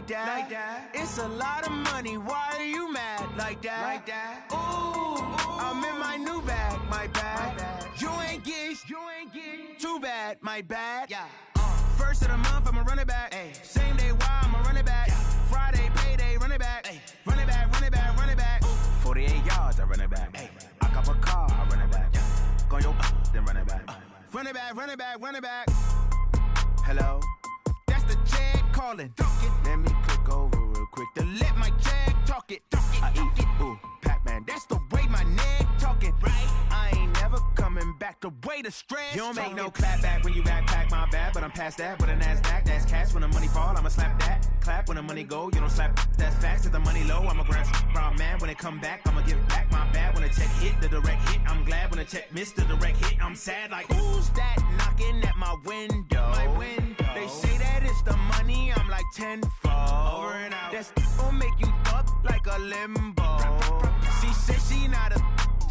that. It's a lot of money. Why are you mad like that? Ooh, I'm in my new bag, my bad. You ain't get too bad, my bad. Yeah. First of the month, I'ma run it back. Ay. Same day, why I'ma run it back. Yeah. Friday, payday, run it back. Ay. Run it back, run it back, run it back. 48 yards, I run it back. Ay. I cop a car, I run it back. Yeah. Go your then run it back. Run it back, run it back, run it back. Hello? That's the Jag calling. Let me click over real quick to let my Jag talk it. I eat it, ooh, Pac-Man. That's the way my neck talking. Right? I ain't never coming back the way the stress. You don't make no clap back when you backpack, my bad. But I'm past that with a NASDAQ. That's cash when the money fall, I'ma slap that. Clap when the money go, you don't slap. That's facts. If the money low, I'ma grab brown man. When it come back, I'ma give back my bad. When the check hit, the direct hit. I'm glad when the check missed the direct hit. I'm sad like, who's that knocking at my window? My window. They say that it's the money, I'm like tenfold. Over and out. That's gon' make you up like a limbo. She said she not a,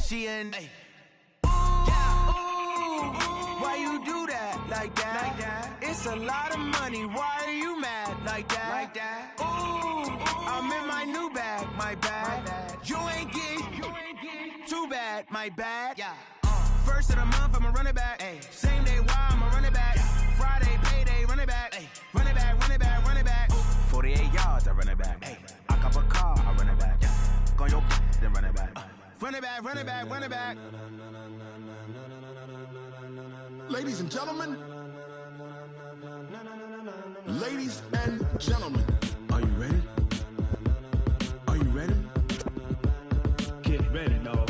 she an. Why you do that like that? It's a lot of money. Why are you mad like that? Ooh, I'm in my new bag, my bad. You ain't get too bad, my bad. Yeah. First of the month, I'ma run it back. Ay. Same day, why I'ma run it back. Yeah. Friday, payday, run it back. Ay. Run it back, run it back, run it back. 48 yards, I run it back. Ay. I cop a car, I run it back. Yeah. Go your then run it back. Run it back, run it back, run it back. Ladies and gentlemen, are you ready? Are you ready? Get ready, dog.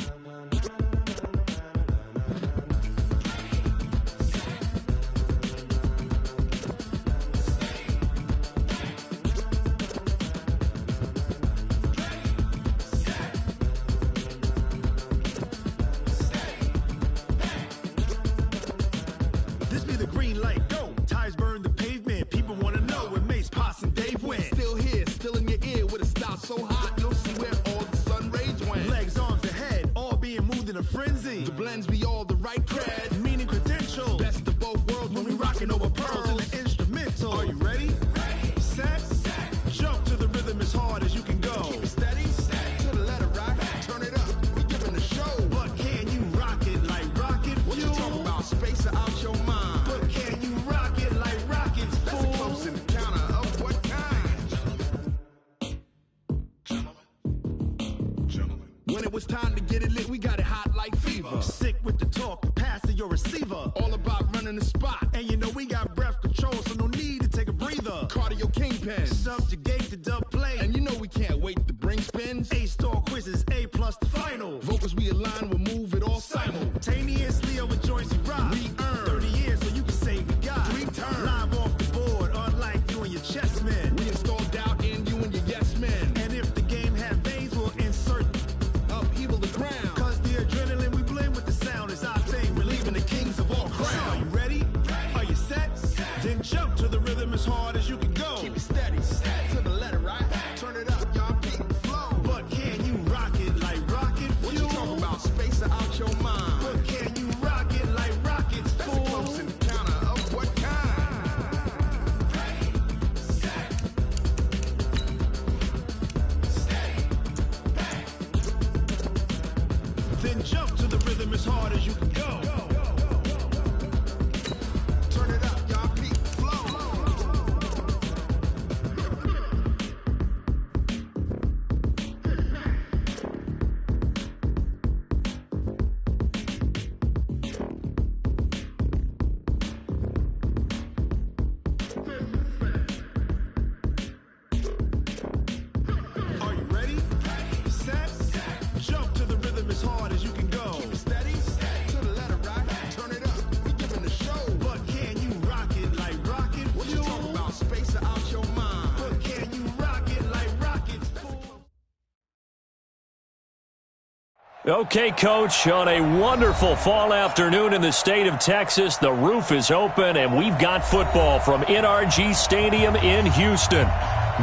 This be the green light, go. Tires burn the pavement. People wanna know where Mace, Poss, and Dave went. Still here, still in your ear with a style so hot, you'll see where all the sun rays went. Legs, arms, and head, all being moved in a frenzy. The blends be all the right cred, meaning credentials. Best of both worlds when we rockin' over pearls in the instrumental. Are you ready? Ready. Set. Jump to the rhythm as hard as you can go. Keep it steady. To the letter right. Turn it up. We giving the show. But can you rock it like rocket fuel? What you talking about? Space out your mind. But can you rock it like rockets, fool? That's a close encounter of what kind? Gentlemen. When it was time to get it lit, we got it hot like fever. Sick with the talk, the pass to your receiver. All about running the spot. And you know we got breath control, so no need to take a breather. Cardio kingpin. Subjugate the dub play. And you know we can't wait to bring spins. A-star quizzes, A+ the final. Vocals we align, we'll move it all simultaneously over joints we rock. We earn 30 years so you can say we got 3 turns. Live off the board, unlike you and your chess men. We install doubt in you and your yes men. And if the game had veins, we'll insert upheaval the ground. Cause the adrenaline we blend with the sound is our thing. Relieving the kings of all crowns. So are you ready? Are you set? Then jump to the rhythm as hard as you can go. Keep it steady. To the letter right. Turn it up, y'all keep it flow. But can you rock it like rocket fuel? What you talking about? Space out your mind. But can you rock it like rockets, fool? That's a close encounter of what kind? Ready, set, steady, back. Then jump to the rhythm as hard as you can go. Turn it up, y'all keep it flow. Are you ready? Set. Jump to the rhythm as hard as you can go. Keep it steady. To the letter right. Turn it up. We giving the show. But can you rock it like rocket fuel? What you talking about? Space out your mind. But can you rock it like rockets, fool? Okay, Coach, on a wonderful fall afternoon in the state of Texas, the roof is open, and we've got football from NRG Stadium in Houston.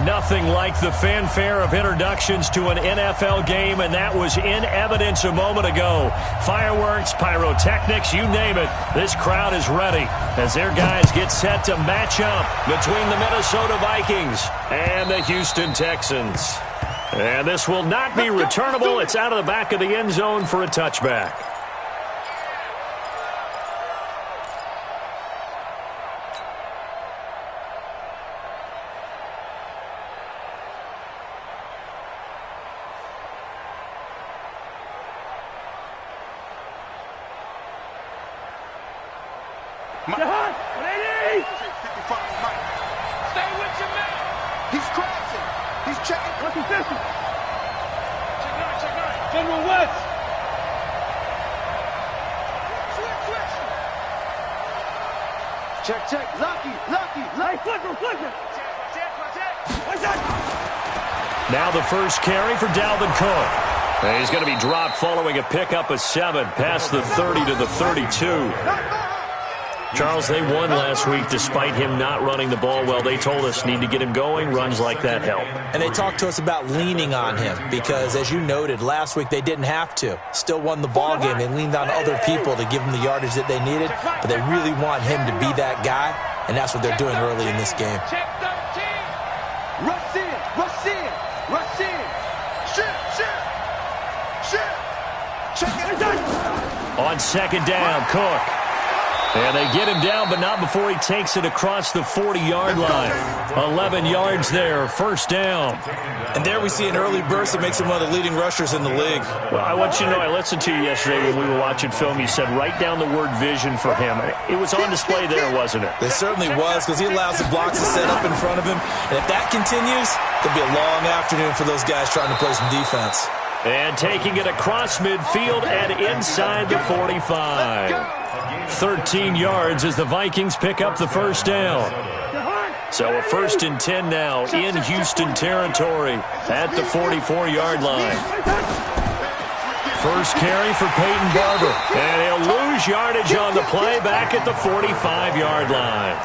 Nothing like the fanfare of introductions to an NFL game, and that was in evidence a moment ago. Fireworks, pyrotechnics, you name it. This crowd is ready as their guys get set to match up between the Minnesota Vikings and the Houston Texans. And this will not be returnable. It's out of the back of the end zone for a touchback. Stay with your man. He's crossing. He's checking. What's his distance? Check nine. General West. Switch. Check. Lucky. Flicker. Now the first carry for Dalvin Cook. And he's going to be dropped following a pickup of 7 past the 30 to the 32. Charles, they won last week despite him not running the ball well. They told us need to get him going. Runs like that help. And they talked to us about leaning on him because, as you noted, last week they didn't have to. Still won the ball game. They leaned on other people to give them the yardage that they needed, but they really want him to be that guy, and that's what they're doing early in this game. Check 13. Rush in. Check it. On second down, Cook. And they get him down, but not before he takes it across the 40-yard line. 11 yards there, first down. And there we see an early burst that makes him one of the leading rushers in the league. Well, I want you to know, I listened to you yesterday when we were watching film. You said write down the word vision for him. It was on display there, wasn't it? It certainly was, because he allows the blocks to set up in front of him. And if that continues, it'll be a long afternoon for those guys trying to play some defense. And taking it across midfield and inside the 45. 13 yards as the Vikings pick up the first down. So a 1st and 10 now in Houston territory at the 44-yard line. First carry for Peyton Barber. And he'll lose yardage on the play back at the 45-yard line.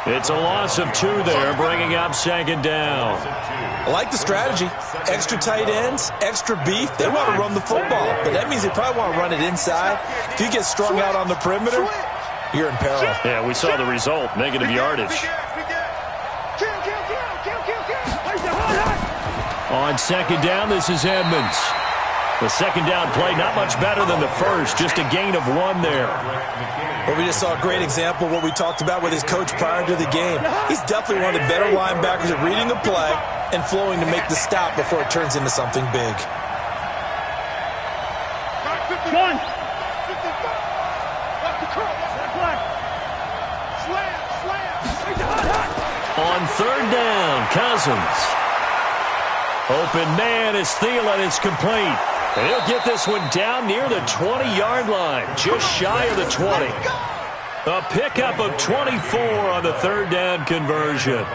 It's a loss of 2 there, bringing up second down. I like the strategy. Extra tight ends, extra beef. They want to run the football, but that means they probably want to run it inside. If you get strung out on the perimeter, you're in peril. Yeah, we saw the result, negative yardage. On second down, this is Edmonds. The second down play, not much better than the first, just a gain of 1 there. Well, we just saw a great example of what we talked about with his coach prior to the game. He's definitely one of the better linebackers at reading the play and flowing to make the stop before it turns into something big. On third down, Cousins. Open man is Thielen. It's complete. And he'll get this one down near the 20-yard line, just shy of the 20. A pickup of 24 on the third down conversion.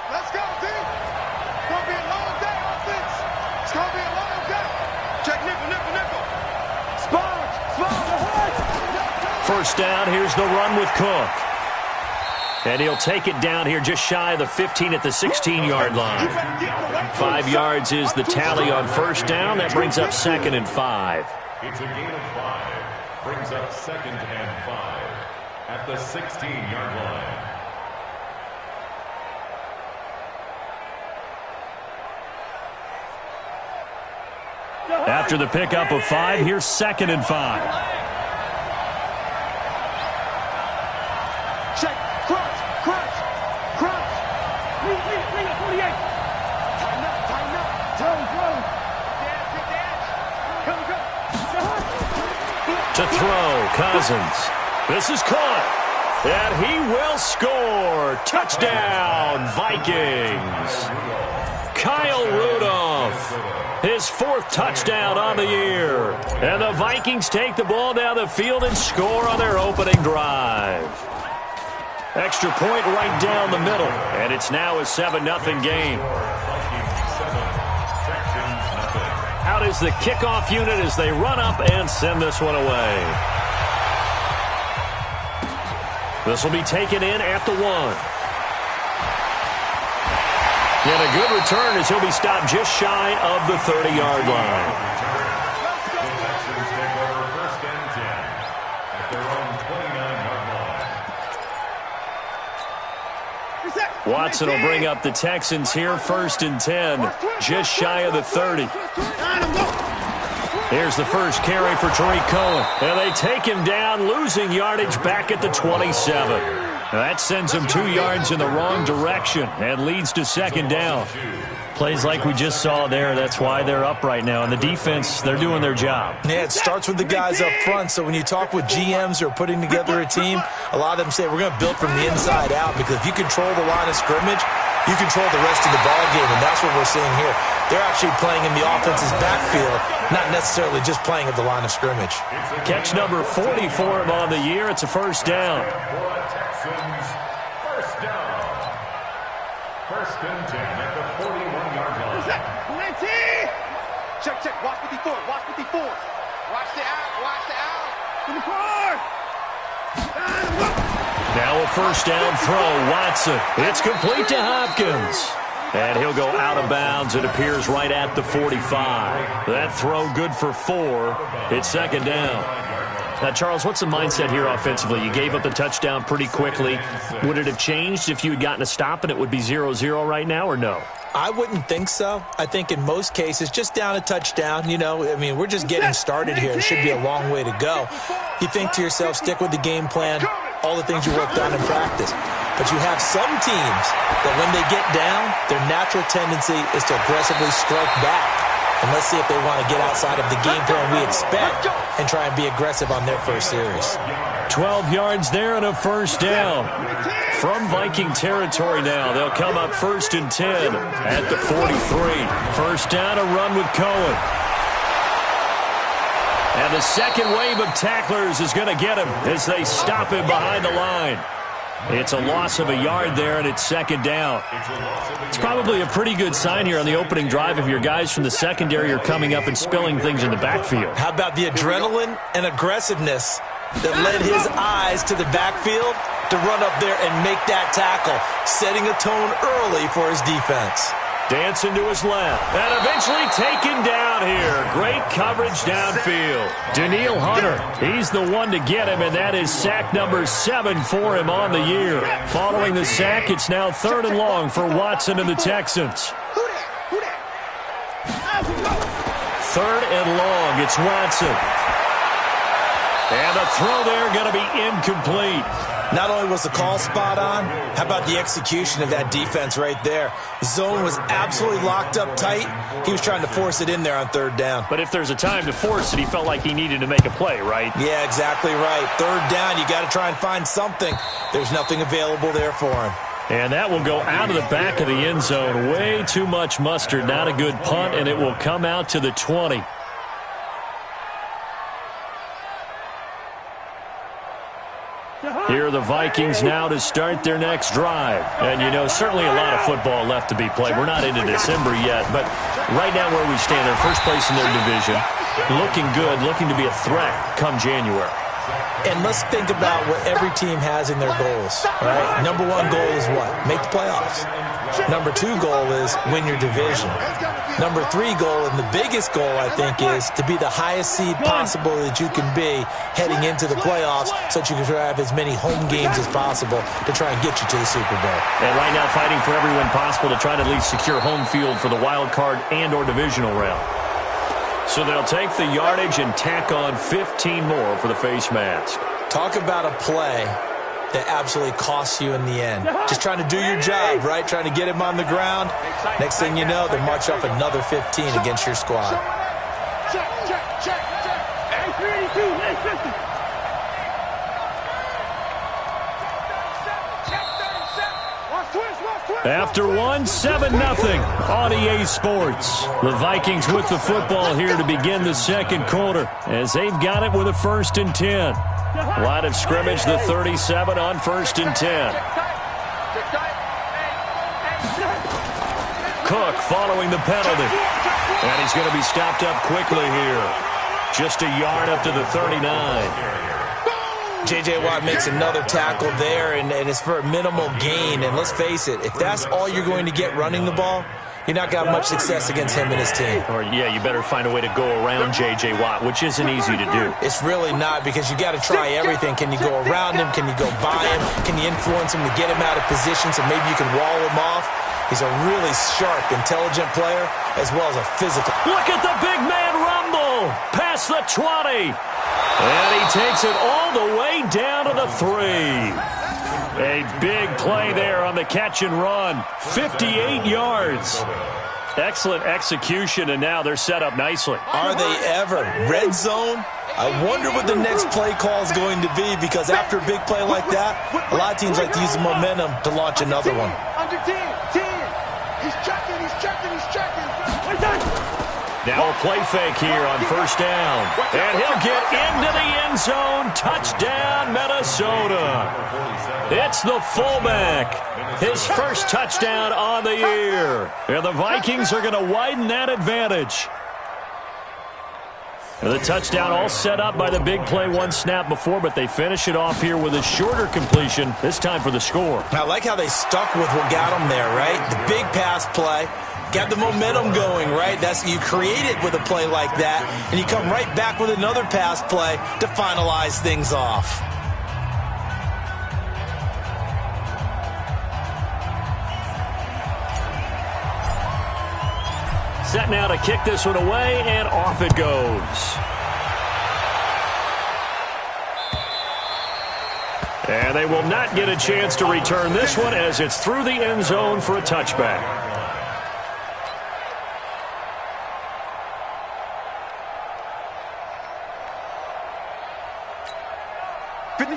Let's go, team. It's going to be a long day, offense. It's going to be a long day. Check nickel. Sponge. First down, here's the run with Cook. And he'll take it down here just shy of the 15 at the 16-yard line. 5 yards is the tally on first down. That brings up 2nd and 5. It's a gain of 5. Brings up 2nd and 5 at the 16-yard line. After the pickup of 5, here's 2nd and 5. Check. Crunch. Bring it, 48. Tighten up. Throw. To throw, Cousins. This is caught. And he will score. Touchdown, Vikings. Kyle Rudolph. His 4th touchdown on the year. And the Vikings take the ball down the field and score on their opening drive. Extra point right down the middle. And it's now a 7-0 game. Out is the kickoff unit as they run up and send this one away. This will be taken in at the 1. And a good return as he'll be stopped just shy of the 30-yard line. Watson will bring up the Texans here, 1st and 10, just shy of the 30. Here's the first carry for Tariq Cohen. And they take him down, losing yardage back at the 27. Now that sends him 2 yards in the wrong direction and leads to 2nd down. Plays like we just saw there. That's why they're up right now. And the defense, they're doing their job. Yeah, it starts with the guys up front. So when you talk with GMs who are putting together a team, a lot of them say we're going to build from the inside out, because if you control the line of scrimmage, you control the rest of the ball game, and that's what we're seeing here. They're actually playing in the offense's backfield, not necessarily just playing at the line of scrimmage. Catch number 40 for him on the year. It's a 1st down. First and 10 at the 41-yard line. Check. Watch 54. Watch the out. Now a 1st down throw, Watson. It's complete to Hopkins. And he'll go out of bounds. It appears right at the 45. That throw good for 4. It's 2nd down. Now, Charles, what's the mindset here offensively? You gave up the touchdown pretty quickly. Would it have changed if you had gotten a stop and it would be 0-0 right now, or no? I wouldn't think so. I think in most cases, just down a touchdown, we're just getting started here. It should be a long way to go. You think to yourself, stick with the game plan, all the things you worked on in practice. But you have some teams that when they get down, their natural tendency is to aggressively strike back. And let's see if they want to get outside of the game plan we expect and try and be aggressive on their first series. 12 yards there and a 1st down. From Viking territory now, they'll come up 1st and 10 at the 43. 1st down, a run with Cohen. And the second wave of tacklers is going to get him as they stop him behind the line. It's a loss of a yard there, and it's 2nd down. It's probably a pretty good sign here on the opening drive if your guys from the secondary are coming up and spilling things in the backfield. How about the adrenaline and aggressiveness that led his eyes to the backfield to run up there and make that tackle, setting a tone early for his defense. Dancing to his left, and eventually taken down here. Great coverage downfield. Daniil Hunter, he's the one to get him, and that is sack number 7 for him on the year. Following the sack, it's now 3rd and long for Watson and the Texans. 3rd and long, it's Watson. And the throw there going to be incomplete. Not only was the call spot on, how about the execution of that defense right there? Zone was absolutely locked up tight. He was trying to force it in there on 3rd down. But if there's a time to force it, he felt like he needed to make a play, right? Yeah, exactly right. 3rd down, you got to try and find something. There's nothing available there for him. And that will go out of the back of the end zone. Way too much mustard. Not a good punt, and it will come out to the 20. Here are the Vikings now to start their next drive. And, certainly a lot of football left to be played. We're not into December yet, but right now where we stand, they're first place in their division. Looking good, looking to be a threat come January. And let's think about what every team has in their goals, right? Number 1 goal is what? Make the playoffs. Number 2 goal is win your division. Number 3 goal, and the biggest goal, I think, is to be the highest seed possible that you can be heading into the playoffs so that you can have as many home games as possible to try and get you to the Super Bowl. And right now fighting for every win possible to try to at least secure home field for the wild card and or divisional round. So they'll take the yardage and tack on 15 more for the face mask. Talk about a play that absolutely costs you in the end. Just trying to do your job, right? Trying to get him on the ground. Next thing you know, they march off another 15 against your squad. After 7-0 on EA Sports. The Vikings with the football here to begin the second quarter as they've got it with a 1st and 10. Line of scrimmage, the 37 on 1st and 10. Cook following the penalty. And he's going to be stopped up quickly here. Just a yard up to the 39. J.J. Watt makes another tackle there, and it's for a minimal gain. And let's face it, if that's all you're going to get running the ball, you're not got much success against him and his team. Or, yeah, you better find a way to go around J.J. Watt, which isn't easy to do. It's really not, because you got to try everything. Can you go around him? Can you go by him? Can you influence him to get him out of position so maybe you can wall him off? He's a really sharp, intelligent player, as well as a physical. Look at the big man rumble past the 20. And he takes it all the way down to the 3. A big play there on the catch and run. 58 yards. Excellent execution, and now they're set up nicely. Are they ever? Red zone? I wonder what the next play call is going to be, because after a big play like that, a lot of teams like to use the momentum to launch another one. Under 10. He's checking. Now a play fake here on first down. And he'll get into the end zone. Touchdown, Minnesota. It's the fullback. His first touchdown on the year. And the Vikings are going to widen that advantage. And the touchdown all set up by the big play one snap before, but they finish it off here with a shorter completion, this time for the score. I like how they stuck with what got them there, right? The big pass play. Got the momentum going, right? You create it with a play like that, and you come right back with another pass play to finalize things off. Set now to kick this one away, and off it goes. And they will not get a chance to return this one, as it's through the end zone for a touchback.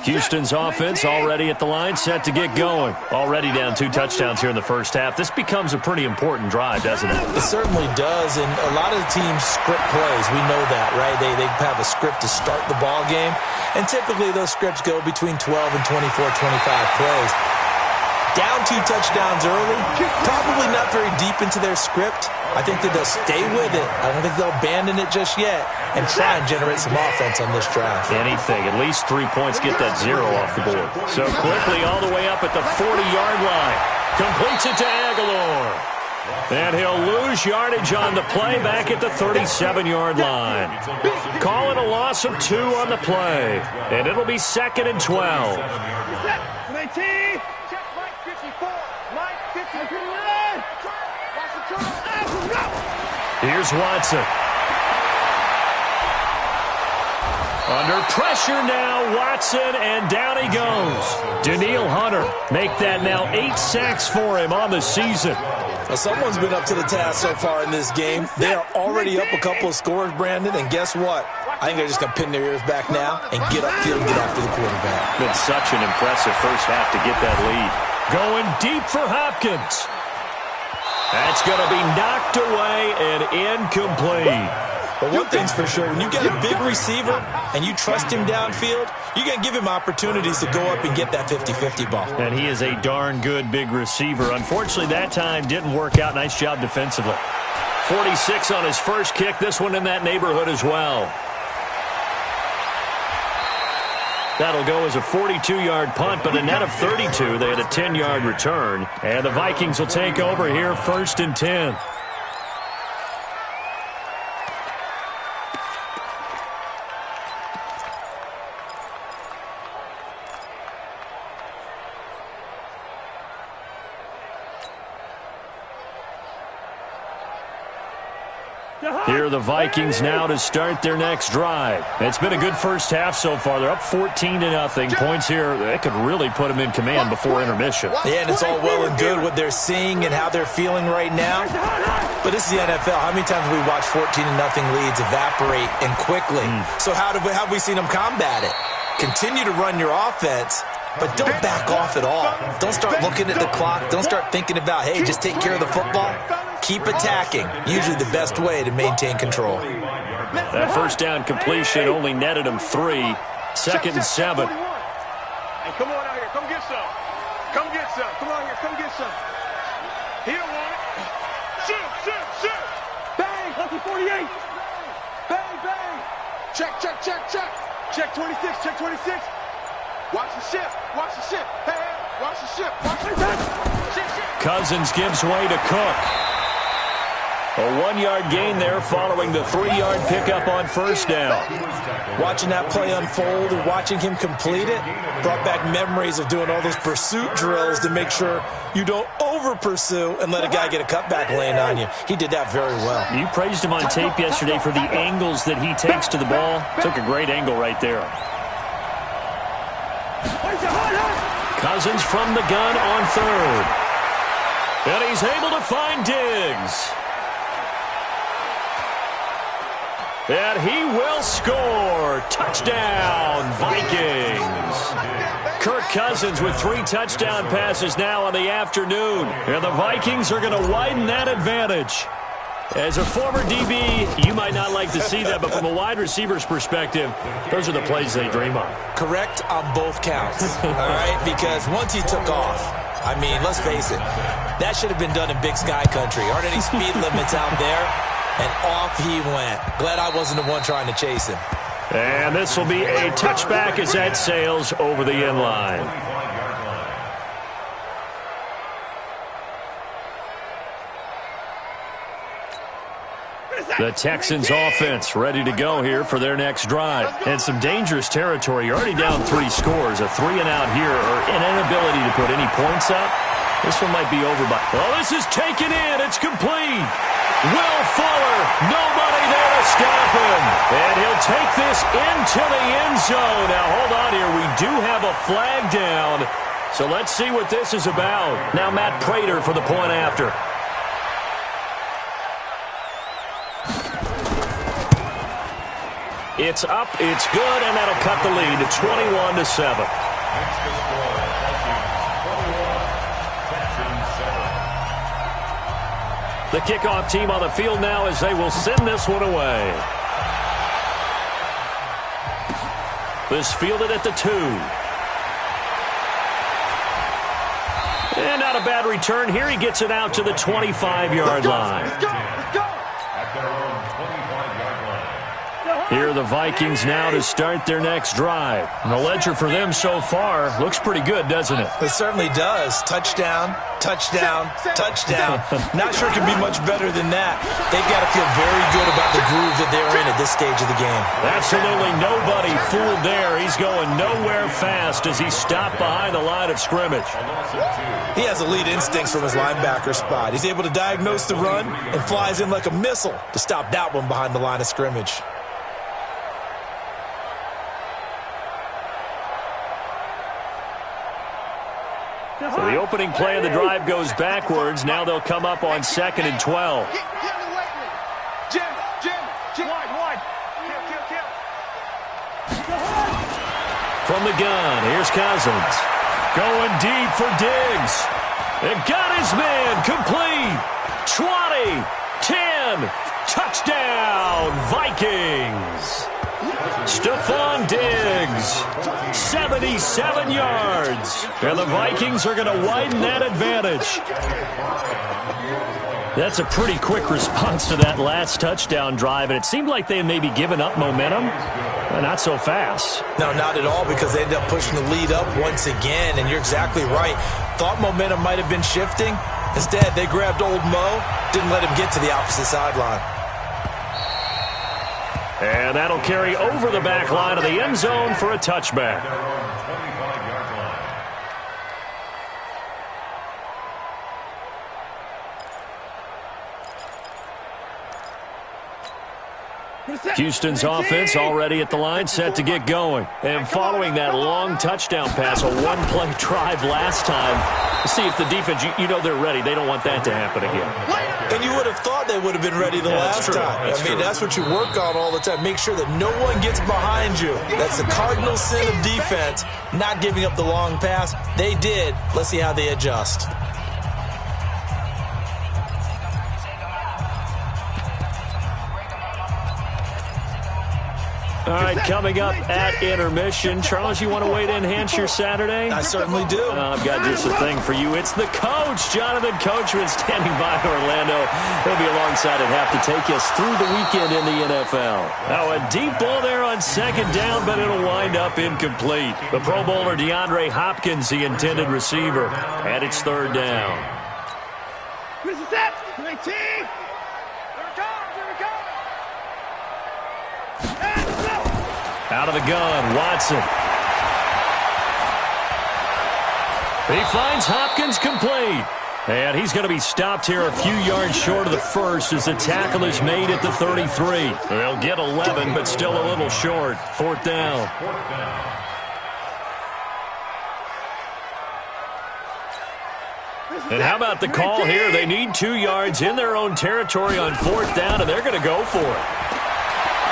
Houston's offense already at the line, set to get going. Already down 2 touchdowns here in the first half. This becomes a pretty important drive, doesn't it? It certainly does, and a lot of the teams script plays. We know that, right? They have a script to start the ball game, and typically those scripts go between 12 and 24, 25 plays. Down 2 touchdowns early, probably not very deep into their script. I think that they'll stay with it. I don't think they'll abandon it just yet and try and generate some offense on this drive. Anything. At least 3 points, get that 0 off the board. So quickly all the way up at the 40-yard line. Completes it to Aguilar. And he'll lose yardage on the play back at the 37-yard line. Call it a loss of 2 on the play. And it'll be 2nd and 12. 19. Check Mike 54. Mike 54. Here's Watson. Under pressure now, Watson, and down he goes. Danielle Hunter make that now 8 sacks for him on the season. Well, someone's been up to the task so far in this game. They are already up a couple of scores, Brandon, and guess what? I think they're just going to pin their ears back now and get upfield and get after the quarterback. Been such an impressive first half to get that lead. Going deep for Hopkins. That's going to be knocked away and incomplete. But one thing's for sure, when you get a big receiver and you trust him downfield, you're going to give him opportunities to go up and get that 50-50 ball. And he is a darn good big receiver. Unfortunately, that time didn't work out. Nice job defensively. 46 on his first kick. This one in that neighborhood as well. That'll go as a 42-yard punt, but a net of 32. They had a 10-yard return. And the Vikings will take over here, 1st and 10. Here are the Vikings now to start their next drive. It's been a good first half so far. They're up 14-0. Points here, they could really put them in command before intermission. Yeah, and it's all well and good what they're seeing and how they're feeling right now. But this is the NFL. How many times have we watched 14-0 leads evaporate and quickly? So how have we seen them combat it? Continue to run your offense, but don't back off at all. Don't start looking at the clock. Don't start thinking about, hey, just take care of the football. Keep attacking. Usually the best way to maintain control. That first down completion only netted him 3. 2nd and 7. Hey, come on out here. Come get some. Come get some. Come on here. Come get some. He don't want it. Shoot. Bang. Lucky 48. Bang. Check. Check 26. Watch the ship. Watch the ship. Hey, hey, watch the ship. Watch the ship. Cousins gives way to Cook. A 1-yard gain there following the 3-yard pickup on first down. Watching that play unfold and watching him complete it brought back memories of doing all those pursuit drills to make sure you don't over-pursue and let a guy get a cutback lane on you. He did that very well. You praised him on tape yesterday for the angles that he takes to the ball. Took a great angle right there. Cousins from the gun on third. And he's able to find Diggs. And he will score. Touchdown, Vikings. Kirk Cousins with 3 touchdown passes now on the afternoon. And the Vikings are going to widen that advantage. As a former DB, you might not like to see that, but from a wide receiver's perspective, those are the plays they dream of. Correct on both counts, all right? Because once he took off, I mean, let's face it, that should have been done in Big Sky Country. Aren't any speed limits out there? And off he went. Glad I wasn't the one trying to chase him. And this will be a touchback as that sails over the end line. The Texans offense ready to go here for their next drive. And some dangerous territory. You're already down 3 scores. A 3-and-out here or an inability to put any points up. This one might be over by... Well, this is taken in. It's complete. Will Fuller, nobody there to stop him. And he'll take this into the end zone. Now, hold on here. We do have a flag down. So let's see what this is about. Now, Matt Prater for the point after. It's up, it's good, and that'll cut the lead to 21-7. The kickoff team on the field now as they will send this one away. This fielded at the 2. And not a bad return here. He gets it out to the 25-yard line. Let's go. Let's go. At their own 25-yard line. Here are the Vikings now to start their next drive. And the ledger for them so far looks pretty good, doesn't it? It certainly does. Touchdown, touchdown, touchdown. Not sure it can be much better than that. They've got to feel very good about the groove that they're in at this stage of the game. Absolutely nobody fooled there. He's going nowhere fast as he stopped behind the line of scrimmage. He has elite instincts from his linebacker spot. He's able to diagnose the run and flies in like a missile to stop that one behind the line of scrimmage. So the opening play of the drive goes backwards. Now they'll come up on 2nd and 12. From the gun, here's Cousins. Going deep for Diggs. And got his man complete. 20, 10, touchdown, Vikings. Stephon Diggs, 77 yards. And the Vikings are going to widen that advantage. That's a pretty quick response to that last touchdown drive, and it seemed like they had maybe given up momentum. Well, not so fast. No, not at all, because they ended up pushing the lead up once again, and you're exactly right. Thought momentum might have been shifting. Instead, they grabbed old Mo, didn't let him get to the opposite sideline. And that'll carry over the back line of the end zone for a touchback. Houston's offense already at the line, set to get going. And following that long touchdown pass, a one-play drive last time, see if the defense, you know they're ready. They don't want that to happen again. And you would have thought they would have been ready the last time. I mean, that's what you work on all the time. Make sure that no one gets behind you. That's the cardinal sin of defense, not giving up the long pass. They did. Let's see how they adjust. All right, coming up at intermission. Charles, you want to wait to enhance your Saturday? I certainly do. I've got just a thing for you. It's the coach, Jonathan Coachman, standing by Orlando. He'll be alongside at half to take us through the weekend in the NFL. Now, a deep ball there on second down, but it'll wind up incomplete. The Pro Bowler DeAndre Hopkins, the intended receiver, and it's third down. This is it. 19. Here we go. Out of the gun, Watson. He finds Hopkins complete. And he's going to be stopped here a few yards short of the first as the tackle is made at the 33. They'll get 11, but still a little short. Fourth down. And how about the call here? They need 2 yards in their own territory on fourth down, and they're going to go for it.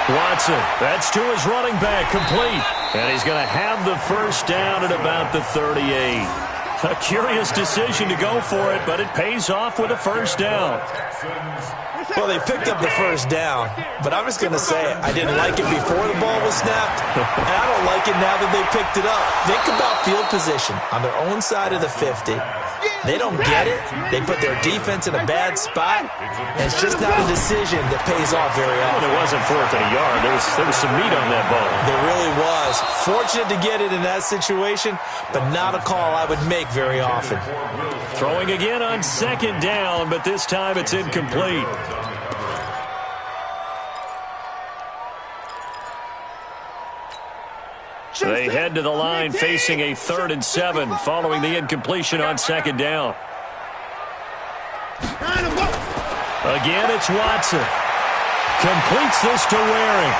Watson, that's to his running back, complete. And he's going to have the first down at about the 38. A curious decision to go for it, but it pays off with a first down. Well, they picked up the first down, but I'm just going to say it. I didn't like it before the ball was snapped, and I don't like it now that they picked it up. Think about field position on their own side of the 50. They don't get it. They put their defense in a bad spot, and it's just not a decision that pays off very often. Well, it wasn't fourth and a yard. There was some meat on that ball. There really was. Fortunate to get it in that situation, but not a call I would make very often. Throwing again on second down, but this time it's incomplete. They head to the line facing a 3rd and 7 following the incompletion on second down. Again, it's Watson. Completes this to Waring.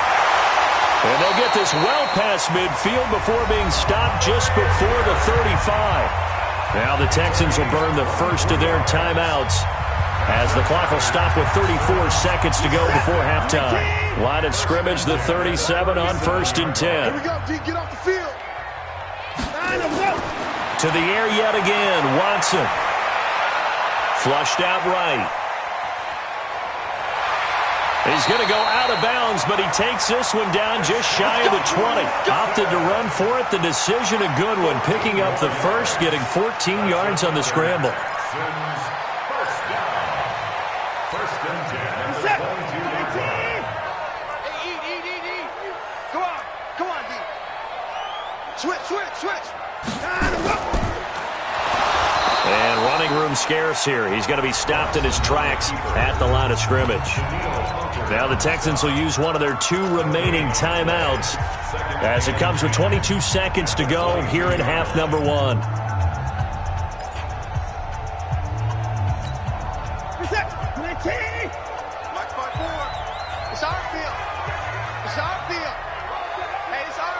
And they'll get this well past midfield before being stopped just before the 35. Now the Texans will burn the first of their timeouts as the clock will stop with 34 seconds to go before halftime. Line of scrimmage, the 37 on 1st and 10. Here we go, D. Get off the field. To the air yet again, Watson. Flushed out right. He's going to go out of bounds, but he takes this one down just shy of the 20. Opted to run for it. The decision, a good one. Picking up the first, getting 14 yards on the scramble. Switch. And running room scarce here. He's going to be stopped in his tracks at the line of scrimmage. Now the Texans will use one of their 2 remaining timeouts as it comes with 22 seconds to go here in half number 1. It's our field. Hey, it's our house.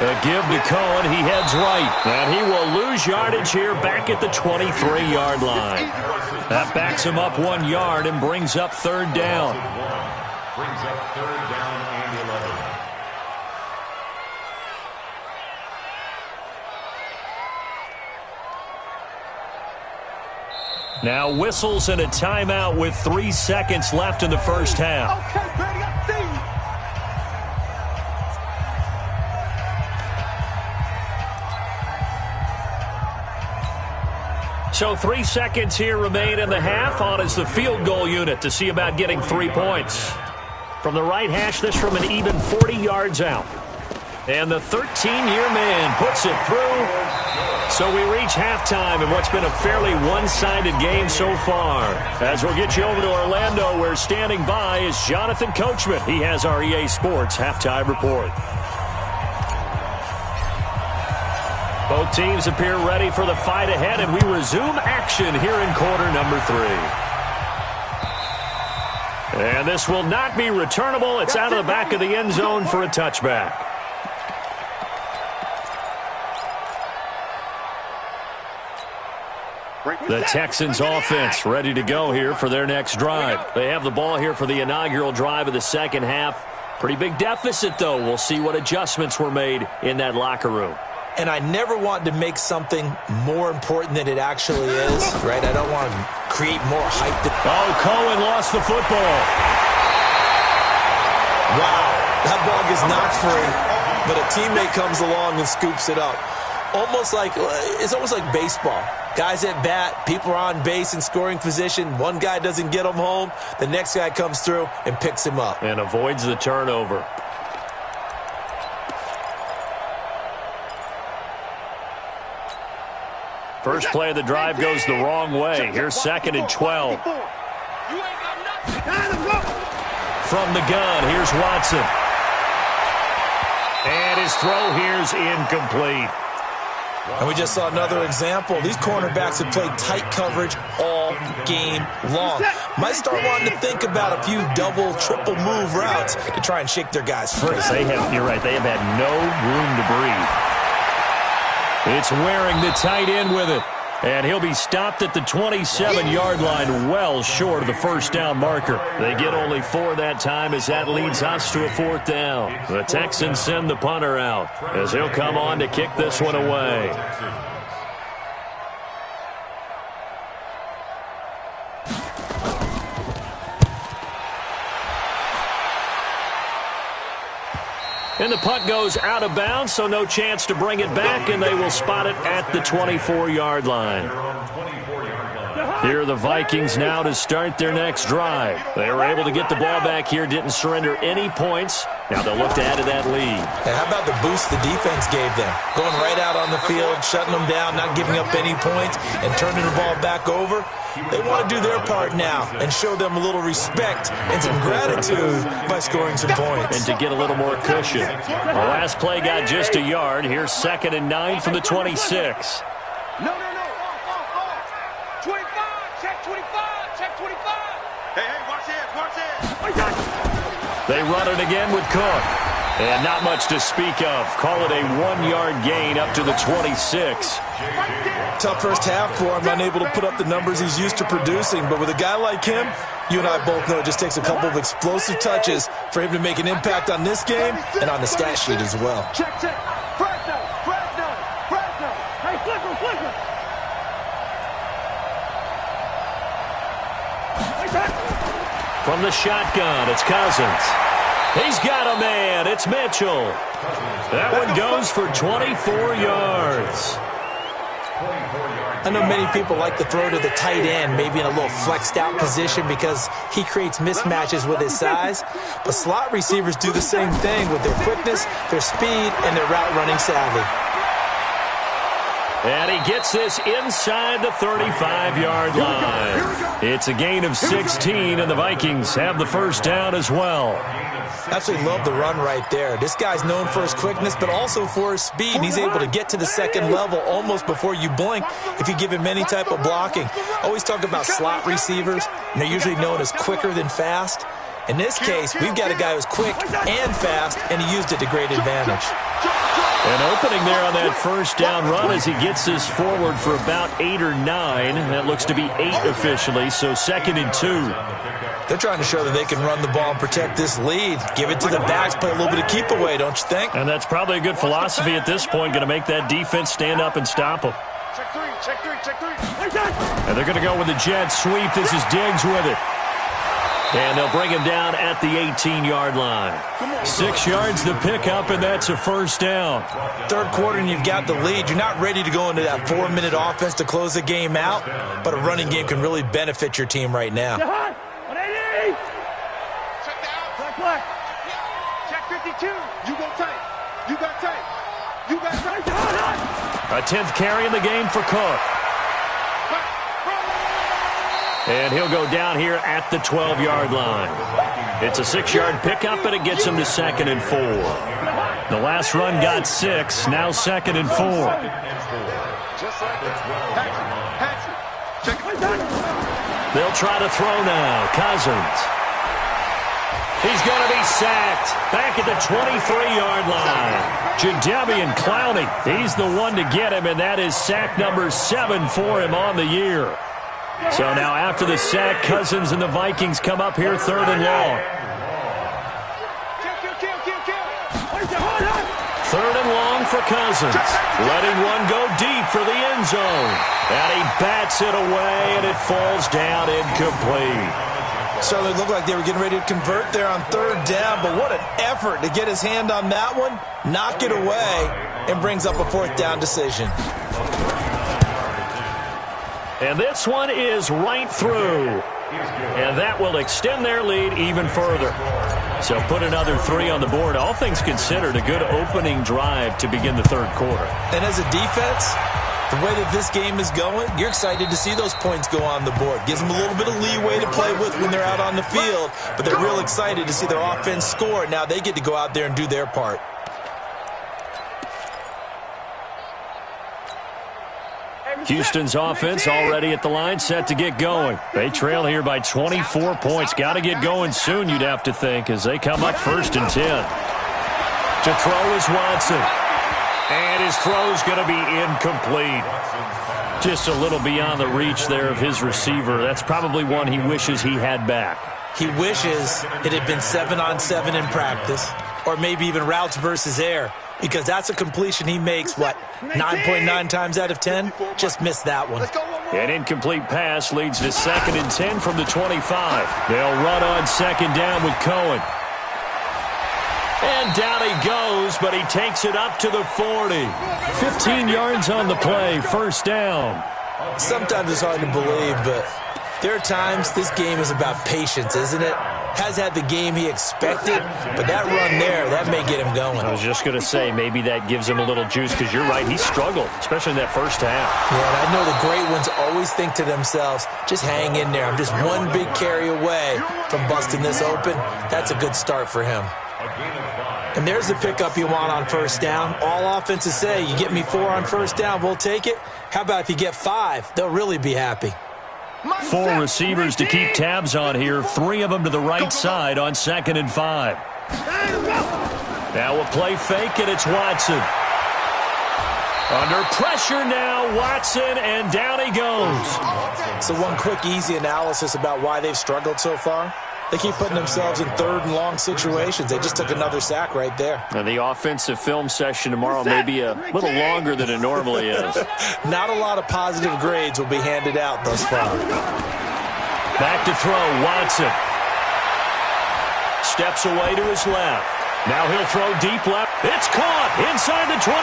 A give to Cohen. He heads right. And he will lose yardage here back at the 23-yard line. That backs him up 1 yard and brings up third down. Brings up third down and 11. Now whistles and a timeout with 3 seconds left in the first half. Okay, Betty, I see you. So 3 seconds here remain in the half. On is the field goal unit to see about getting 3 points. From the right hash, this from an even 40 yards out. And the 13-year man puts it through. So we reach halftime in what's been a fairly one-sided game so far. As we'll get you over to Orlando, where standing by is Jonathan Coachman. He has our EA Sports halftime report. Both teams appear ready for the fight ahead, and we resume action here in quarter number 3. And this will not be returnable. It's out of the back of the end zone for a touchback. The Texans offense ready to go here for their next drive. They have the ball here for the inaugural drive of the second half. Pretty big deficit, though. We'll see what adjustments were made in that locker room. And I never want to make something more important than it actually is, right? I don't want to create more hype. Oh, Cohen lost the football. Wow, that ball gets knocked free, but a teammate comes along and scoops it up. It's almost like baseball. Guys at bat, people are on base in scoring position. One guy doesn't get him home. The next guy comes through and picks him up. And avoids the turnover. First play of the drive goes the wrong way. Here's 2nd and 12. From the gun, here's Watson. And his throw here's incomplete. And we just saw another example. These cornerbacks have played tight coverage all game long. Might start wanting to think about a few double, triple move routes to try and shake their guys free. You're right, they have had no room to breathe. It's Waring, the tight end, with it. And he'll be stopped at the 27-yard line, well short of the first down marker. They get only 4 that time as that leads us to a 4th down. The Texans send the punter out as he'll come on to kick this one away. And the punt goes out of bounds, so no chance to bring it back, and they will spot it at the 24-yard line. Here are the Vikings now to start their next drive. They were able to get the ball back here, didn't surrender any points. Now they'll look to add to that lead. And how about the boost the defense gave them? Going right out on the field, shutting them down, not giving up any points, and turning the ball back over. They want to do their part now and show them a little respect and some gratitude by scoring some points. And to get a little more cushion. The last play got just a yard. Here's 2nd and 9 from the 26. No. 25. Check 25. Check 25. Hey, watch this. They run it again with Cook. And not much to speak of. Call it a 1-yard gain up to the 26. Tough first half for him, unable to put up the numbers he's used to producing. But with a guy like him, you and I both know it just takes a couple of explosive touches for him to make an impact on this game and on the stat sheet as well. Check. Fresno. Hey, flicker. From the shotgun, it's Cousins. He's got a man. It's Mitchell. That one goes for 24 yards. I know many people like to throw to the tight end, maybe in a little flexed out position because he creates mismatches with his size. But slot receivers do the same thing with their quickness, their speed, and their route running savvy. And he gets this inside the 35-yard line. It's a gain of 16, and the Vikings have the first down as well. Absolutely love the run right there. This guy's known for his quickness, but also for his speed. And he's able to get to the second level almost before you blink if you give him any type of blocking. Always talk about slot receivers, and they're usually known as quicker than fast. In this case, we've got a guy who's quick and fast, and he used it to great advantage. An opening there on that first down run as he gets this forward for about 8 or 9. That looks to be 8 officially, so 2nd and 2. They're trying to show that they can run the ball and protect this lead. Give it to the backs, play a little bit of keep away, don't you think? And that's probably a good philosophy at this point, going to make that defense stand up and stop them. Check three. And they're going to go with the jet sweep. This is Diggs with it. And they'll bring him down at the 18-yard line. 6 yards to pick up, and that's a first down. Third quarter, and you've got the lead. You're not ready to go into that 4-minute offense to close the game out, but a running game can really benefit your team right now. Check 52. You got tight. A 10th carry in the game for Cook. And he'll go down here at the 12-yard line. It's a 6-yard pickup, and it gets him to 2nd and 4. The last run got 6, now 2nd and 4. They'll try to throw now. Cousins. He's going to be sacked back at the 23-yard line. Jadeveon Clowney, he's the one to get him, and that is sack number 7 for him on the year. So now after the sack, Cousins and the Vikings come up here 3rd and long. 3rd and long for Cousins. Letting one go deep for the end zone. And he bats it away, and it falls down incomplete. Certainly looked like they were getting ready to convert there on third down, but what an effort to get his hand on that one, knock it away, and brings up a fourth down decision. And this one is right through. And that will extend their lead even further. So put another 3 on the board. All things considered, a good opening drive to begin the third quarter. And as a defense, the way that this game is going, you're excited to see those points go on the board. Gives them a little bit of leeway to play with when they're out on the field, but they're real excited to see their offense score. Now they get to go out there and do their part. Houston's offense already at the line, set to get going. They trail here by 24 points. Got to get going soon, you'd have to think, as they come up 1st and 10. To throw is Watson. And his throw is going to be incomplete. Just a little beyond the reach there of his receiver. That's probably one he wishes he had back. He wishes it had been 7-on-7 in practice, or maybe even routes versus air, because that's a completion he makes, 9.9 times out of 10? Just missed that one. An incomplete pass leads to 2nd and 10 from the 25. They'll run on 2nd down with Cohen. And down he goes, but he takes it up to the 40. 15 yards on the play, 1st down. Sometimes it's hard to believe, but there are times this game is about patience, isn't it? Has had the game he expected, but that run there, that may get him going. I was just going to say, maybe that gives him a little juice, because you're right, he struggled, especially in that first half. Yeah, and I know the great ones always think to themselves, just hang in there. I'm just one big carry away from busting this open. That's a good start for him. And there's the pickup you want on 1st down. All offenses say, you get me 4 on 1st down, we'll take it. How about if you get 5? They'll really be happy. 4 receivers to keep tabs on here. 3 of them to the right side on 2nd and 5. Now a play fake, and it's Watson. Under pressure now, Watson, and down he goes. So one quick, easy analysis about why they've struggled so far. They keep putting themselves in 3rd and long situations. They just took another sack right there. And the offensive film session tomorrow may be a little longer than it normally is. Not a lot of positive grades will be handed out thus far. Back to throw, Watson. Steps away to his left. Now he'll throw deep left. It's caught inside the 25.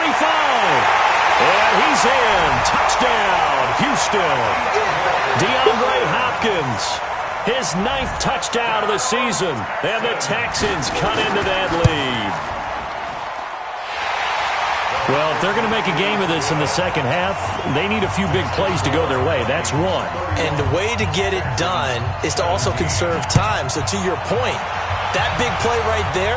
And he's in. Touchdown, Houston. DeAndre Hopkins. His 9th touchdown of the season, and the Texans cut into that lead. Well, if they're going to make a game of this in the second half, they need a few big plays to go their way. That's one. And the way to get it done is to also conserve time. So to your point, that big play right there,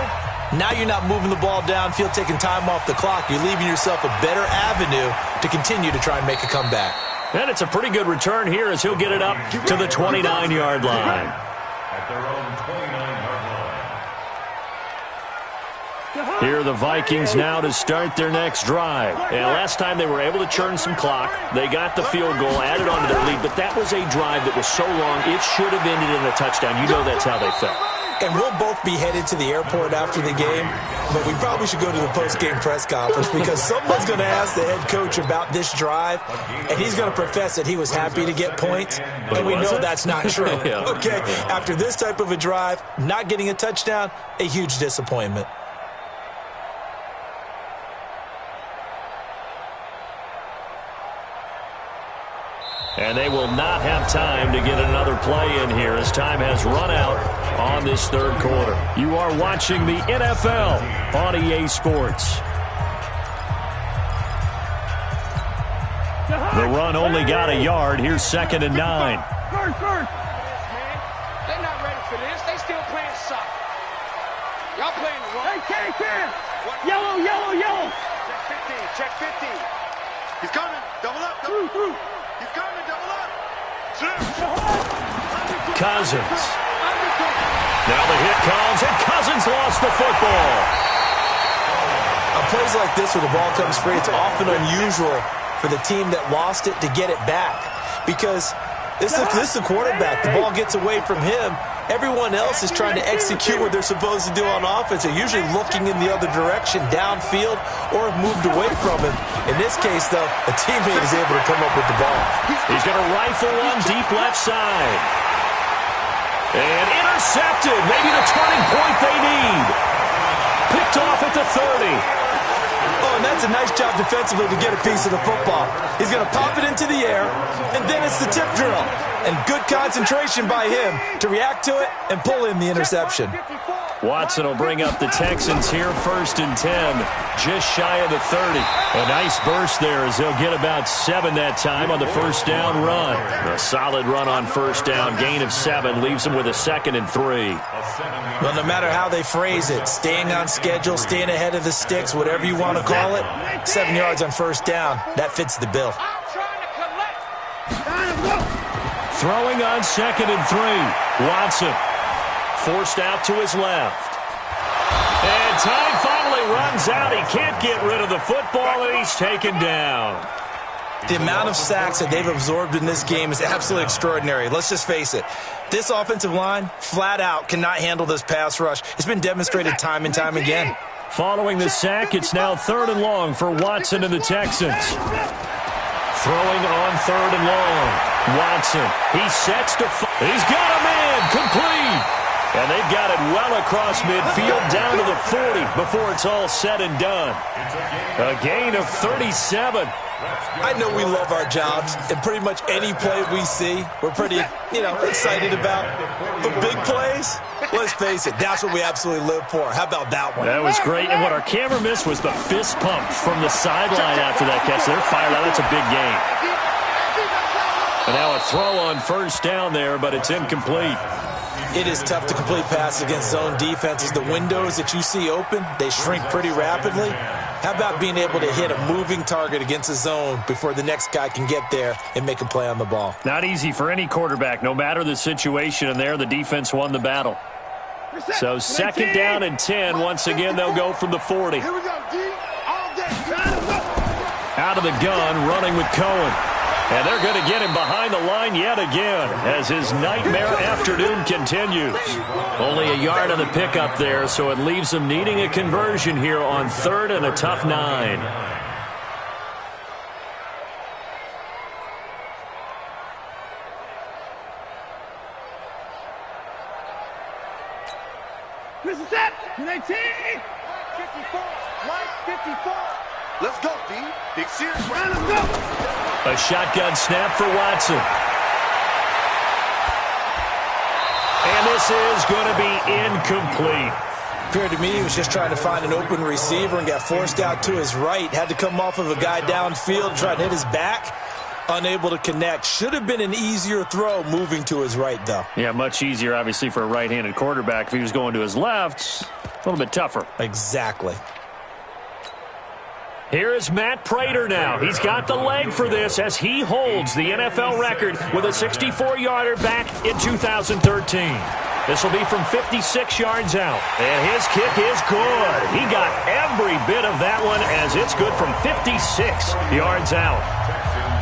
now you're not moving the ball downfield, taking time off the clock. You're leaving yourself a better avenue to continue to try and make a comeback. And it's a pretty good return here as he'll get it up to the 29-yard line. At their own 29-yard line. Here are the Vikings now to start their next drive. And last time they were able to churn some clock. They got the field goal, added on to their lead, but that was a drive that was so long it should have ended in a touchdown. You know that's how they felt. And we'll both be headed to the airport after the game, but we probably should go to the post-game press conference because someone's going to ask the head coach about this drive, and he's going to profess that he was happy to get points, and we know that's not true. Okay, after this type of a drive, not getting a touchdown, a huge disappointment. And they will not have time to get another play in here as time has run out on this third quarter. You are watching the NFL on EA Sports. The run only got a yard. Here's 2nd and 9. They're not ready for this. They still playing soccer. Y'all playing the wrong. Hey, yellow, yellow, yellow. Check 15. He's coming. Double up. Through. He's coming, double up. Cousins. Now the hit comes, and Cousins lost the football. On plays like this where the ball comes free, it's often unusual for the team that lost it to get it back. Because this is the quarterback. The ball gets away from him. Everyone else is trying to execute what they're supposed to do on offense. They're usually looking in the other direction, downfield, or have moved away from him. In this case, though, a teammate is able to come up with the ball. He's going to rifle one deep left side. And Intercepted. Maybe the turning point they need. Picked off at the 30. Oh, and that's a nice job defensively to get a piece of the football. He's going to pop it into the air, and then it's the tip drill. And good concentration by him to react to it and pull in the interception. Watson will bring up the Texans here, 1st and 10, just shy of the 30. A nice burst there as they'll get about 7 that time on the first down run. A solid run on first down, gain of 7, leaves them with a 2nd and 3. Well, no matter how they phrase it, staying on schedule, staying ahead of the sticks, whatever you want to call it, 7 yards on first down, that fits the bill. Throwing on 2nd and 3. Watson forced out to his left. And time finally runs out. He can't get rid of the football, and he's taken down. The amount of sacks that they've absorbed in this game is absolutely extraordinary. Let's just face it. This offensive line, flat out, cannot handle this pass rush. It's been demonstrated time and time again. Following the sack, it's now 3rd and long for Watson and the Texans. Throwing on 3rd and long. Watson, he sets to he's got a man, complete. And they've got it well across midfield down to the 40 before it's all said and done. A gain of 37. I know we love our jobs, and pretty much any play we see, we're pretty, excited about. The big plays, let's face it, that's what we absolutely live for. How about that one? That was great, and what our camera missed was the fist pump from the sideline after that catch. They're fired out. That's a big gain. And now a throw on first down there, but it's incomplete. It is tough to complete passes against zone defenses. The windows that you see open, they shrink pretty rapidly. How about being able to hit a moving target against a zone before the next guy can get there and make a play on the ball? Not easy for any quarterback, no matter the situation, and there the defense won the battle. So 2nd down and 10. Once again, they'll go from the 40. Out of the gun, running with Cohen. And they're going to get him behind the line yet again as his nightmare afternoon continues. Only a yard on the pickup there, so it leaves him needing a conversion here on 3rd and a tough 9. This is it. 19. 54. Mike, 54. Let's go, D. Big series. Let's go. A shotgun snap for Watson. And this is going to be incomplete. Appeared to me he was just trying to find an open receiver and got forced out to his right. Had to come off of a guy downfield, try to hit his back. Unable to connect. Should have been an easier throw moving to his right, though. Yeah, much easier, obviously, for a right-handed quarterback. If he was going to his left, a little bit tougher. Exactly. Here is Matt Prater now. He's got the leg for this as he holds the NFL record with a 64-yarder back in 2013. This will be from 56 yards out. And his kick is good. He got every bit of that one as it's good from 56 yards out.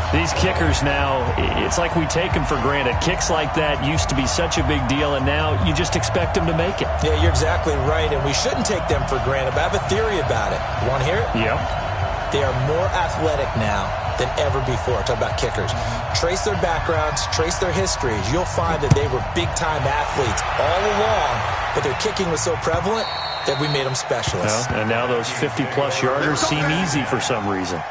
These kickers now, it's like we take them for granted. Kicks like that used to be such a big deal, and now you just expect them to make it. Yeah, you're exactly right, and we shouldn't take them for granted, but I have a theory about it. You want to hear it? Yep. They are more athletic now than ever before. Talk about kickers. Trace their backgrounds, trace their histories. You'll find that they were big-time athletes all along, but their kicking was so prevalent that we made them specialists. Well, and now those 50-plus yarders seem easy for some reason.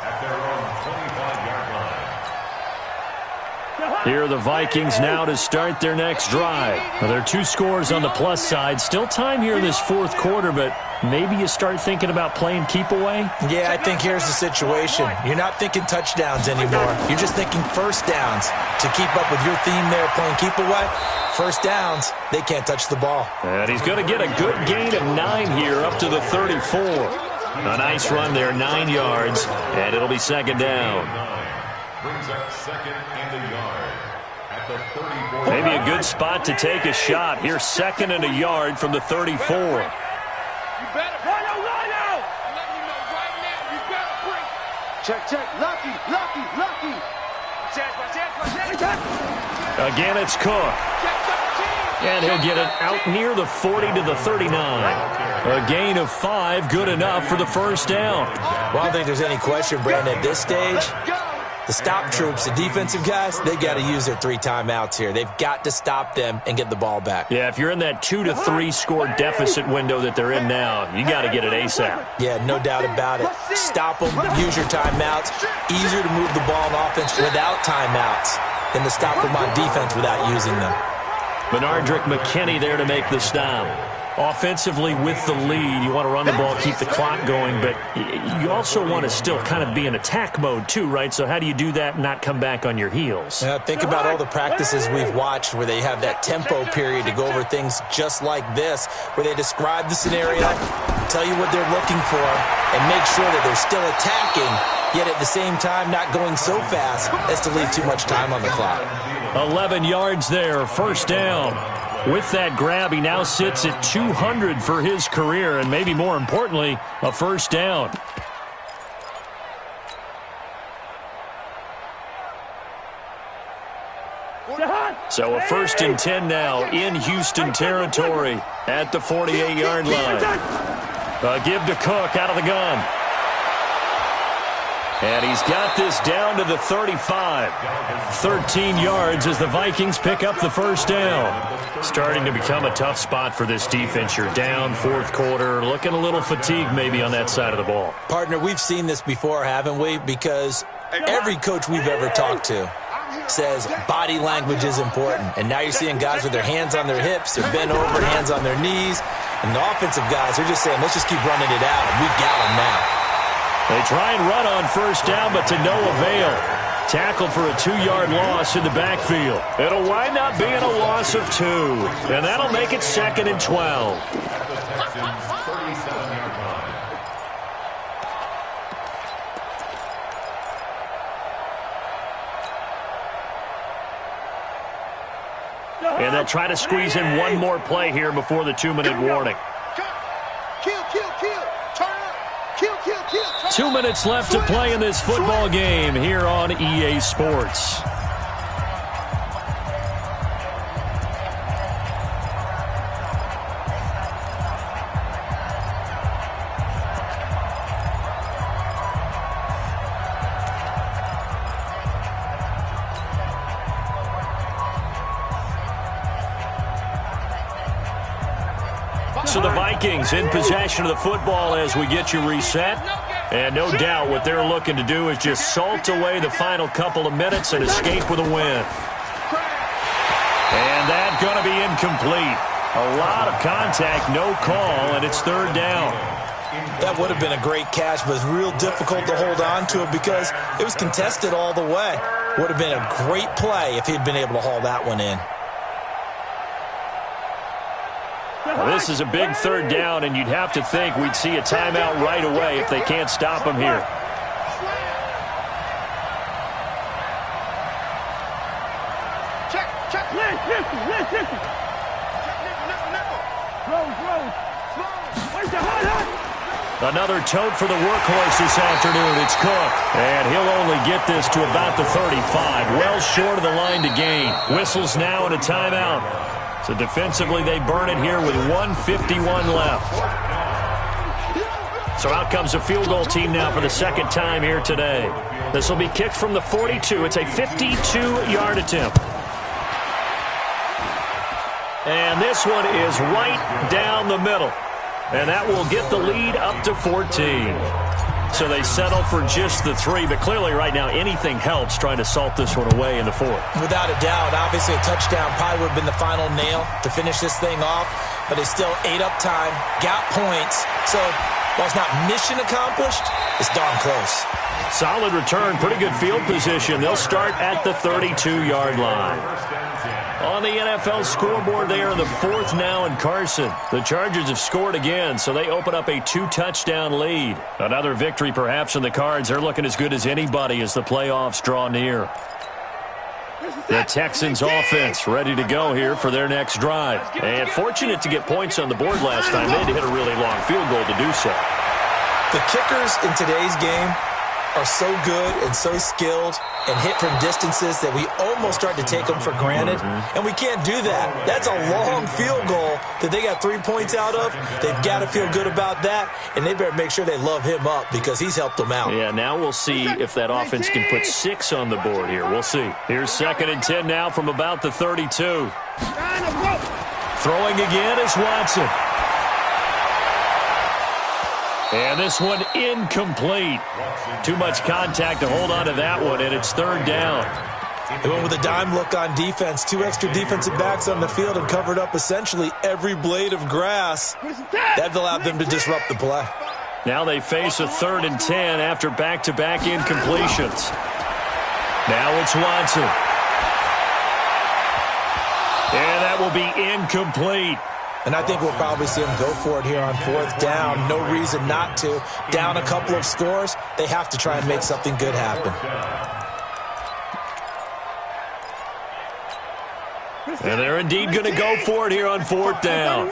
Here are the Vikings now to start their next drive. Well, there are 2 scores on the plus side. Still time here in this 4th quarter, but maybe you start thinking about playing keep away? Yeah, I think here's the situation. You're not thinking touchdowns anymore. You're just thinking first downs. To keep up with your theme there, playing keep away, first downs, they can't touch the ball. And he's going to get a good gain of 9 here up to the 34. A nice run there, 9 yards, and it'll be 2nd down. Brings up 2nd and a yard at the 34. Maybe a good spot to take a shot. Here's 2nd and a yard from the 34. You better run out. I'm letting you know right now, you better bring. Check. Lucky. Again, it's Cook. And he'll get it out near the 40 to the 39. A gain of 5, good enough for the first down. Well, I don't think there's any question, Brandon, at this stage, The stop troops, the defensive guys, they got to use their 3 timeouts here. They've got to stop them and get the ball back. Yeah, if you're in that 2 to 3 score deficit window that they're in now, you got to get it ASAP. Yeah, no doubt about it. Stop them, use your timeouts. Easier to move the ball on offense without timeouts than to stop them on defense without using them. Benardrick McKinney there to make the stop. Offensively with the lead, you want to run the ball, keep the clock going, but you also want to still kind of be in attack mode too, right? So how do you do that and not come back on your heels? Yeah, think about all the practices we've watched where they have that tempo period to go over things just like this, where they describe the scenario, tell you what they're looking for, and make sure that they're still attacking, yet at the same time not going so fast as to leave too much time on the clock. 11 yards there, first down. With that grab, he now sits at 200 for his career, and maybe more importantly, a first down. So a 1st and 10 now in Houston territory at the 48-yard line. A give to Cook out of the gun. And he's got this down to the 35. 13 yards as the Vikings pick up the first down. Starting to become a tough spot for this defense. You're down 4th quarter, looking a little fatigued maybe on that side of the ball. Partner, we've seen this before, haven't we? Because every coach we've ever talked to says body language is important. And now you're seeing guys with their hands on their hips, they're bent over, hands on their knees. And the offensive guys are just saying, let's just keep running it out, and we've got them now. They try and run on first down, but to no avail. Tackled for a 2-yard loss in the backfield. It'll wind up being a loss of 2, and that'll make it 2nd and 12. And they'll try to squeeze in one more play here before the 2-minute warning. Kill, kill, kill. Turn up. Kill, kill, kill. 2 minutes left to play in this football game here on EA Sports. So the Vikings in possession of the football as we get you reset. And no doubt what they're looking to do is just salt away the final couple of minutes and escape with a win. And that's going to be incomplete. A lot of contact, no call, and it's 3rd down. That would have been a great catch, but it's real difficult to hold on to it because it was contested all the way. Would have been a great play if he'd been able to haul that one in. Well, this is a big 3rd down, and you'd have to think we'd see a timeout right away if they can't stop him here. Check, check. Listen. Another tote for the workhorse this afternoon. It's Cook, and he'll only get this to about the 35. Well short of the line to gain. Whistles now and a timeout. So defensively, they burn it here with 1:51 left. So out comes a field goal team now for the 2nd time here today. This will be kicked from the 42. It's a 52-yard attempt. And this one is right down the middle. And that will get the lead up to 14. So they settle for just the 3, but clearly right now anything helps trying to salt this one away in the 4th. Without a doubt, obviously a touchdown probably would have been the final nail to finish this thing off, but they still ate up time, got points. So while it's not mission accomplished, it's darn close. Solid return, pretty good field position. They'll start at the 32-yard line. On the NFL scoreboard, they are in the 4th now in Carson. The Chargers have scored again, so they open up a 2-touchdown lead. Another victory perhaps in the cards. They're looking as good as anybody as the playoffs draw near. The Texans offense ready to go here for their next drive. And fortunate to get points on the board last time. They had to hit a really long field goal to do so. The kickers in today's game are so good and so skilled and hit from distances that we almost start to take them for granted, and we can't do that. That's a long field goal that they got 3 points out of. They've got to feel good about that, and they better make sure they love him up because he's helped them out. Yeah, now we'll see if that offense can put 6 on the board here. We'll see. Here's 2nd and 10 now from about the 32. Throwing again is Watson. And this one incomplete. Too much contact to hold on to that one, and it's 3rd down. They went with a dime look on defense. 2 extra defensive backs on the field and covered up essentially every blade of grass. That allowed them to disrupt the play. Now they face a 3rd and 10 after back-to-back incompletions. Now it's Watson. And that will be incomplete. And I think we'll probably see him go for it here on 4th down. No reason not to. Down a couple of scores, they have to try and make something good happen. And they're indeed going to go for it here on 4th down.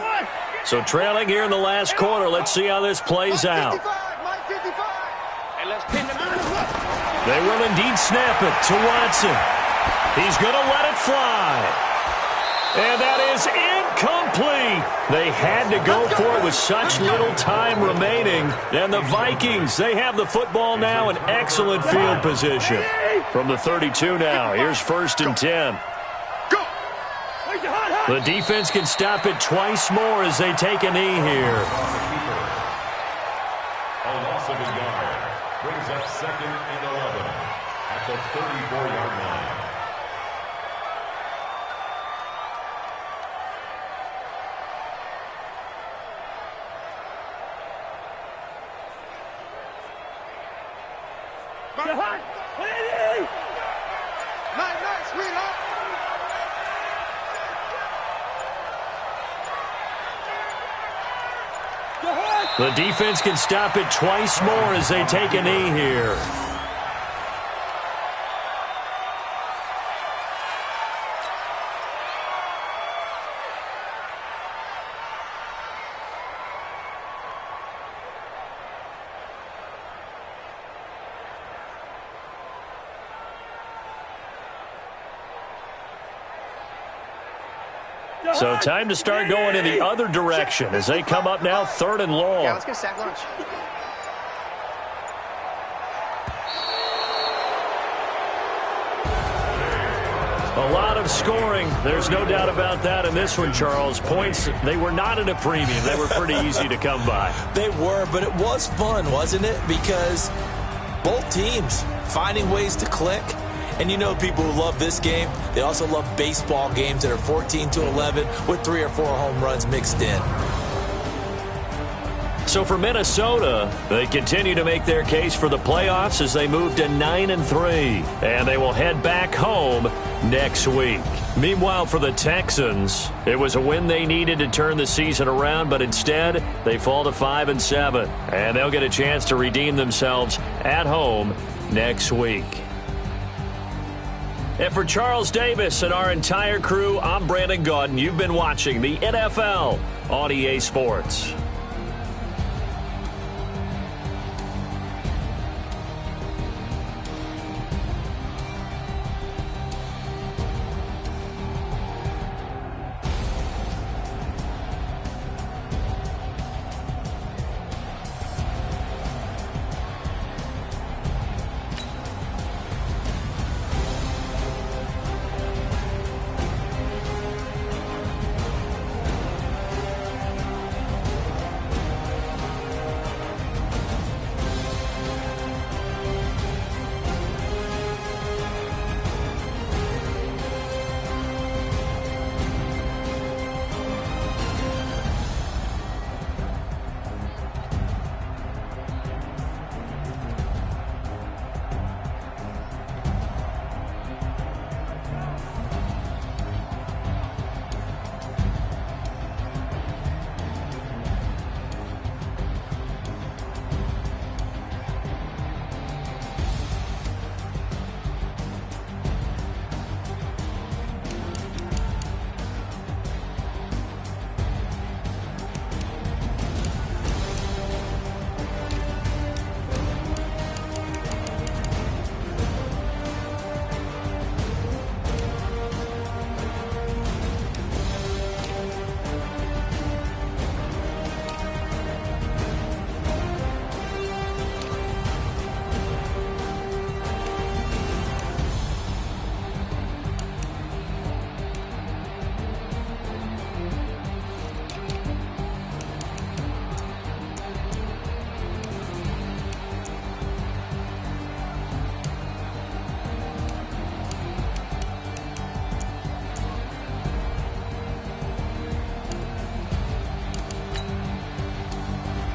So trailing here in the last quarter. Let's see how this plays out. They will indeed snap it to Watson. He's going to let it fly. And that is incomplete. They had to go for it with such little time remaining. And the Vikings, they have the football now in excellent field position. From the 32 now, here's 1st and 10. The defense can stop it twice more as they take a knee here. A loss of a yard brings up 2nd and 11 at the 34-yard line. The defense can stop it twice more as they take a knee here. So time to start going in the other direction as they come up now 3rd and long. Yeah, let's get a sack lunch. A lot of scoring. There's no doubt about that in this one, Charles. Points, they were not at a premium. They were pretty easy to come by. They were, but it was fun, wasn't it? Because both teams finding ways to click. And you know people who love this game, they also love baseball games that are 14-11 with 3 or 4 home runs mixed in. So for Minnesota, they continue to make their case for the playoffs as they move to 9-3. And they will head back home next week. Meanwhile, for the Texans, it was a win they needed to turn the season around, but instead, they fall to 5-7. And they'll get a chance to redeem themselves at home next week. And for Charles Davis and our entire crew, I'm Brandon Gaudin. You've been watching the NFL on EA Sports.